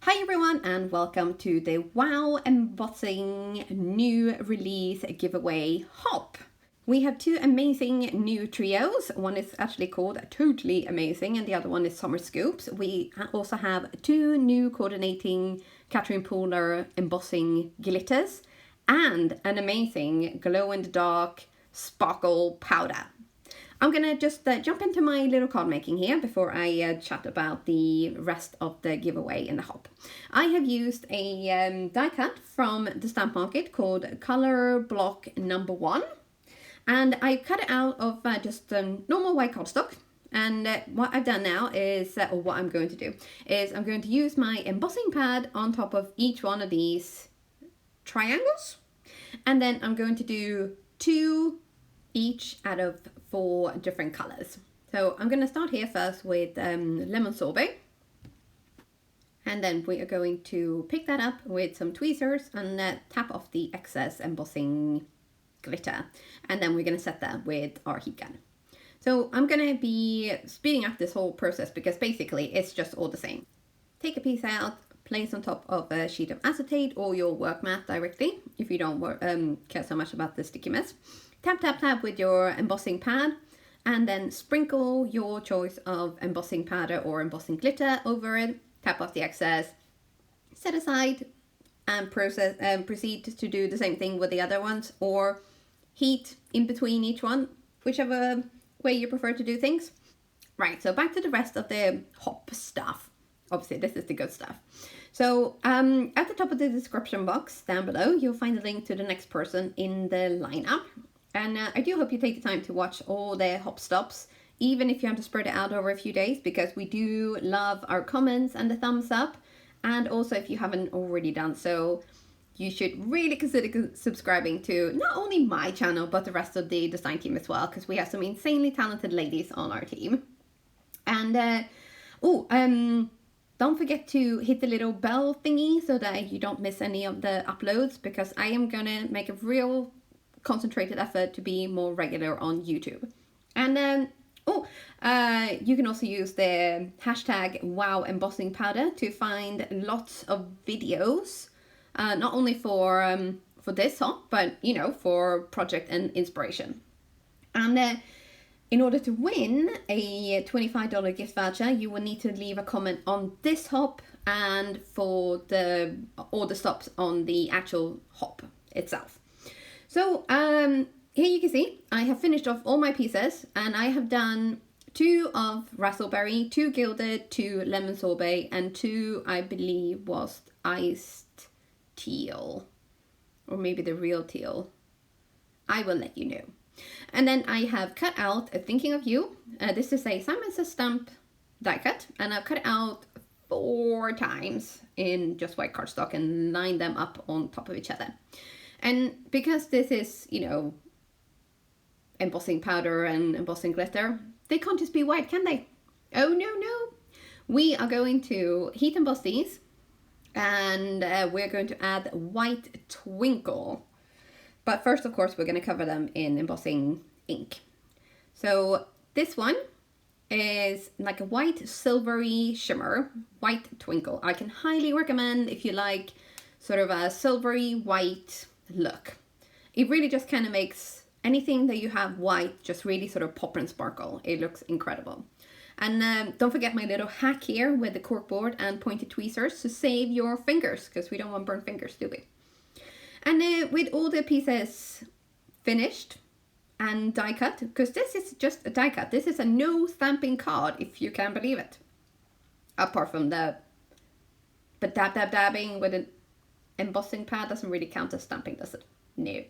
Hi everyone and welcome to the Wow Embossing new release giveaway hop. We have two amazing new trios. One is actually called Totally Amazing and the other one is Summer Scoops. We also have two new coordinating Katrin Pooler embossing glitters and an amazing glow-in-the-dark sparkle powder. I'm gonna just jump into my little card making here before I chat about the rest of the giveaway in the hop. I have used a die cut from the stamp market called Color Block Number 1. And I cut it out of just normal white cardstock. And what I've done now is, or what I'm going to do, is I'm going to use my embossing pad on top of each one of these triangles. And then I'm going to do 2 each out of 4 different colors. So I'm going to start here first with lemon sorbet. And then we are going to pick that up with some tweezers and tap off the excess embossing glitter. And then we're going to set that with our heat gun. So I'm going to be speeding up this whole process because basically it's just all the same. Take a piece out, place on top of a sheet of acetate or your work mat directly if you don't care so much about the sticky mess. Tap, tap, tap with your embossing pad and then sprinkle your choice of embossing powder or embossing glitter over it. Tap off the excess, set aside and proceed to do the same thing with the other ones or heat in between each one, whichever way you prefer to do things. Right, so back to the rest of the hop stuff. Obviously, this is the good stuff. So at the top of the description box down below, you'll find a link to the next person in the lineup. And I do hope you take the time to watch all the hop stops, even if you have to spread it out over a few days, because we do love our comments and the thumbs up. And also, if you haven't already done so, you should really consider subscribing to not only my channel, but the rest of the design team as well, because we have some insanely talented ladies on our team. And don't forget to hit the little bell thingy so that you don't miss any of the uploads, because I am gonna make a real concentrated effort to be more regular on YouTube. And then you can also use the hashtag Wow Embossing Powder to find lots of videos, not only for this hop, but you know, for project and inspiration. And in order to win a $25 gift voucher, you will need to leave a comment on this hop and for all the stops on the actual hop itself. So here you can see I have finished off all my pieces and I have done 2 of raspberry, 2 gilded, 2 lemon sorbet, and 2 I believe was iced teal, or maybe the real teal. I will let you know. And then I have cut out Thinking of You. This is a Simon Says Stamp die cut, and I've cut it out 4 times in just white cardstock and lined them up on top of each other. And because this is, you know, embossing powder and embossing glitter, they can't just be white, can they? Oh, no. We are going to heat emboss these, and we're going to add white twinkle. But first, of course, we're going to cover them in embossing ink. So this one is like a white silvery shimmer, white twinkle. I can highly recommend if you like sort of a silvery white look. It really just kind of makes anything that you have white just really sort of pop and sparkle. It looks incredible. And don't forget my little hack here with the corkboard and pointed tweezers to save your fingers, because we don't want burnt fingers, do we? And with all the pieces finished and die cut, because this is just a die cut. This is a no stamping card, if you can believe it. Apart from the dabbing with an embossing pad doesn't really count as stamping, does it? No.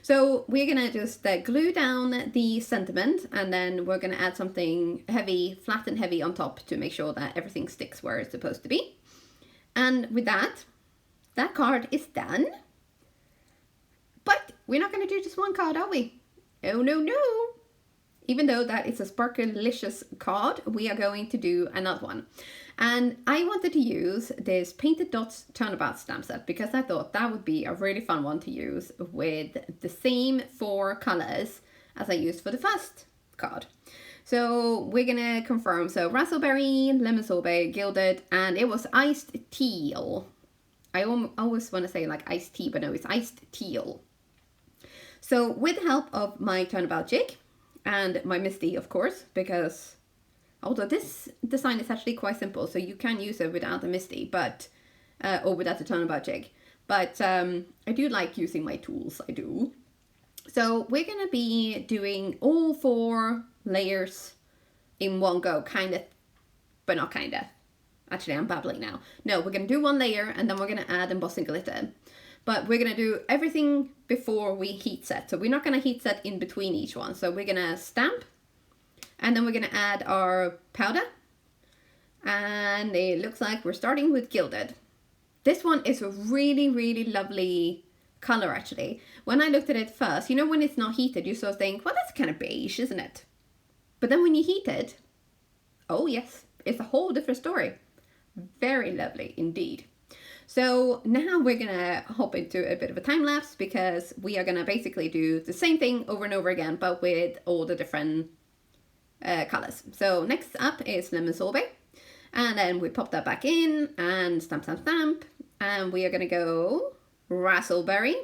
So we're gonna just glue down the sentiment, and then we're gonna add something heavy, flat and heavy on top to make sure that everything sticks where it's supposed to be. And with that card is done. But we're not gonna do just one card, are we? Oh, no. Even though that is a sparklicious card, we are going to do another one. And I wanted to use this Painted Dots Turnabout stamp set because I thought that would be a really fun one to use with the same 4 colors as I used for the first card. So we're gonna confirm. So raspberry, lemon sorbet, gilded, and it was iced teal. I always want to say like iced tea, but no, it's iced teal. So with the help of my turnabout jig and my Misty, of course, because although this design is actually quite simple, so you can use it without the Misty, but or without the turnabout jig. But I do like using my tools, I do. So we're going to be doing all 4 layers in one go, kind of, but not kind of. Actually, I'm babbling now. No, we're going to do 1 layer and then we're going to add embossing glitter. But we're going to do everything before we heat set. So we're not going to heat set in between each one. So we're going to stamp and then we're going to add our powder. And it looks like we're starting with gilded. This one is a really, really lovely color actually. When I looked at it first, you know, when it's not heated, you sort of think, well, that's kind of beige, isn't it? But then when you heat it, oh yes, it's a whole different story. Very lovely indeed. So now we're gonna hop into a bit of a time lapse because we are gonna basically do the same thing over and over again, but with all the different colors. So next up is lemon sorbet. And then we pop that back in and stamp, stamp, stamp. And we are going to go raspberry.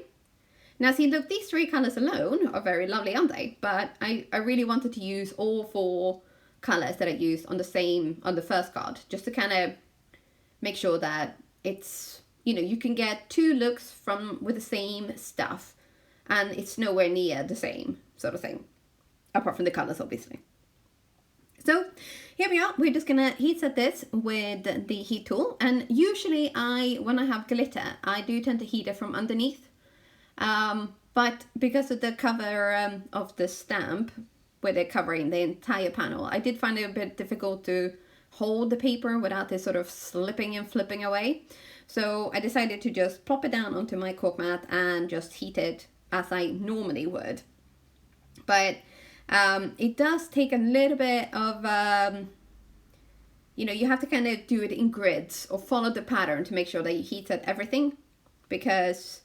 Now see, look, these 3 colors alone are very lovely, aren't they? But I really wanted to use all 4 colors that I used on the first card, just to kind of make sure that it's, you know, you can get 2 looks with the same stuff and it's nowhere near the same sort of thing, apart from the colors, obviously. So here we are, we're just gonna heat set this with the heat tool. And usually when I have glitter, I do tend to heat it from underneath. But because of the cover of the stamp, with it covering the entire panel, I did find it a bit difficult to hold the paper without it sort of slipping and flipping away. So I decided to just plop it down onto my cork mat and just heat it as I normally would. But it does take a little bit of, you know, you have to kind of do it in grids or follow the pattern to make sure that you heat set everything, because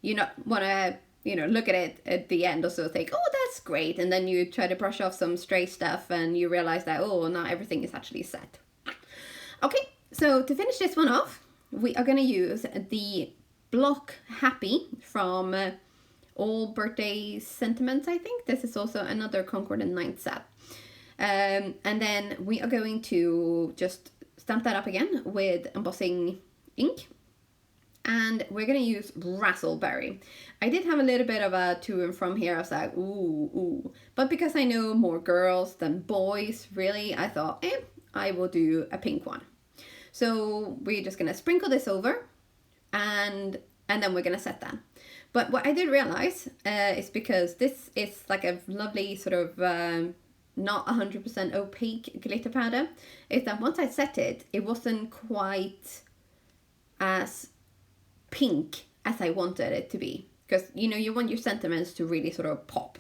you not want to, you know, look at it at the end also think, oh, that's great. And then you try to brush off some stray stuff and you realize that, oh, not everything is actually set. Okay, so to finish this one off, we are going to use the block Happy from All Birthday Sentiments, I think. This is also another Concord and Ninth set. And then we are going to just stamp that up again with embossing ink. And we're going to use raspberry. I did have a little bit of a to and from here. I was like, ooh. But because I know more girls than boys, really, I thought, I will do a pink one. So we're just going to sprinkle this over and then we're going to set that. But what I did realize is because this is like a lovely sort of not 100% opaque glitter powder, is that once I set it, it wasn't quite as pink as I wanted it to be. Because, you know, you want your sentiments to really sort of pop.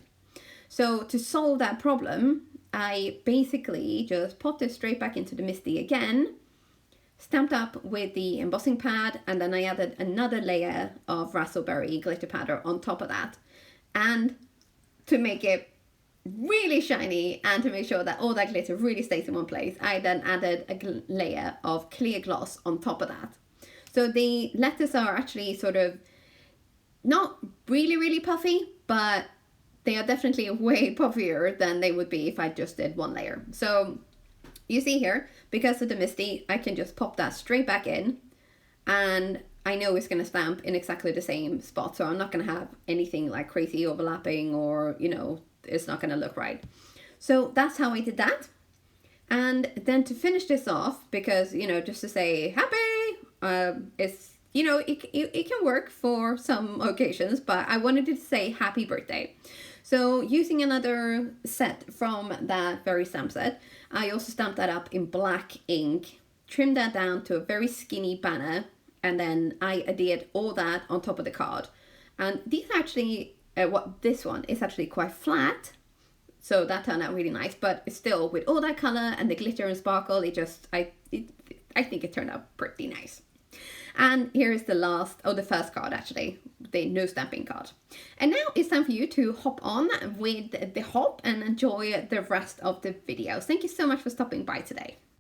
So to solve that problem, I basically just popped it straight back into the Misty again, stamped up with the embossing pad, and then I added another layer of raspberry glitter powder on top of that. And to make it really shiny and to make sure that all that glitter really stays in one place, I then added a layer of clear gloss on top of that. So the letters are actually sort of not really, really puffy, but they are definitely way puffier than they would be if I just did one layer. So you see here, because of the Misty, I can just pop that straight back in and I know it's going to stamp in exactly the same spot. So I'm not going to have anything like crazy overlapping or, you know, it's not going to look right. So that's how I did that. And then to finish this off, because, you know, just to say happy, it's, you know, it can work for some occasions, but I wanted to say happy birthday. So using another set from that very stamp set, I also stamped that up in black ink, trimmed that down to a very skinny banner, and then I adhered all that on top of the card. And these actually, this one is actually quite flat, so that turned out really nice, but still with all that color and the glitter and sparkle, I think it turned out pretty nice. And here is the first card actually, the no stamping card. And now it's time for you to hop on with the hop and enjoy the rest of the video. Thank you so much for stopping by today.